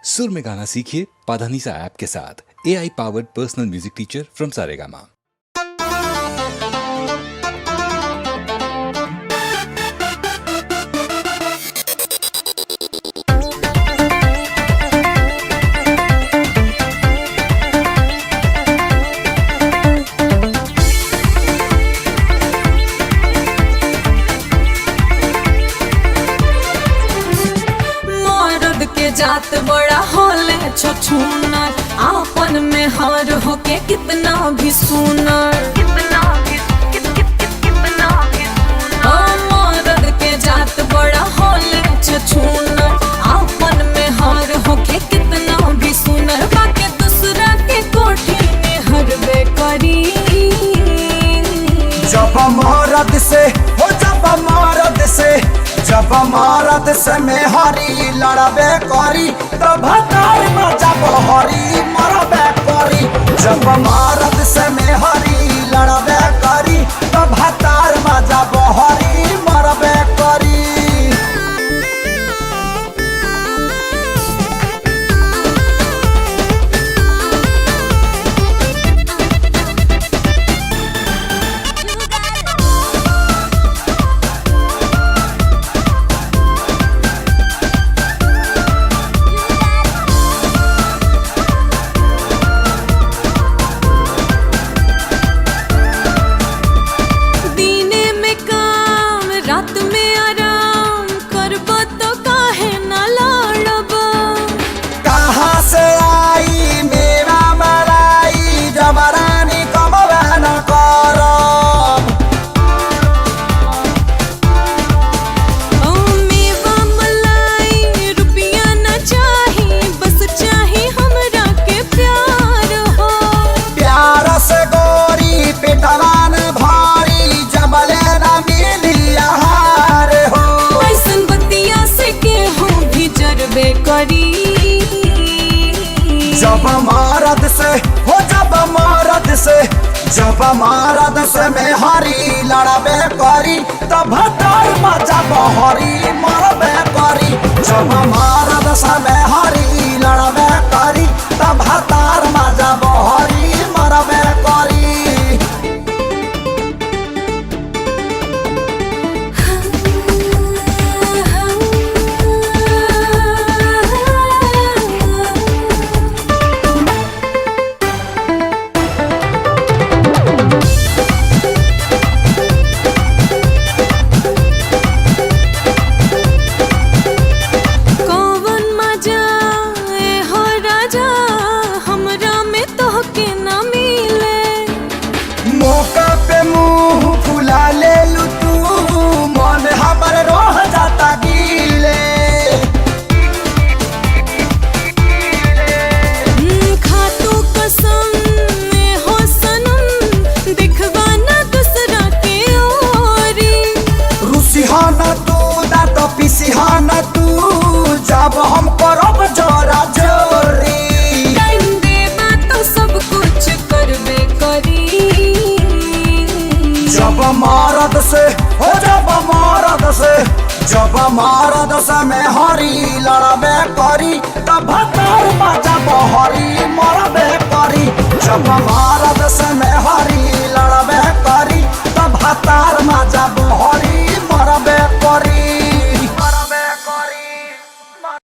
सुर में गाना सीखिए पाधानीसा ऐप के साथ। AI powered personal music teacher from Saregama. जात बड़ा होले छछूनर, आपन में हार होके कितना भी सुनर, मर्द के जात बड़ा होले छछूनर, आपन में हार होके कितना भी सुनर, बाकी दूसरा के कोठी में हरबे करी। जब मर्द से हो जब मर्द से में हरी लड़बे करी तब जब हरी मरबे करी। जब मर्द से में हरी लड़बे करी तब जब हरी मरबे करी। जब मर्द से में हरी लड़बे करी तब जब हरी मरबे करी। जब मर्द से में हरी लड़बे करी तब जब हरी मरबे करी। जब हम करब जोरा जोरी टाइम देबा तो सब कुछ करबे करी। जब मर्द से में हरी लड़बे करी तब जब हरी मरबे करी। जब मर्द से में हरी लड़बे करी तब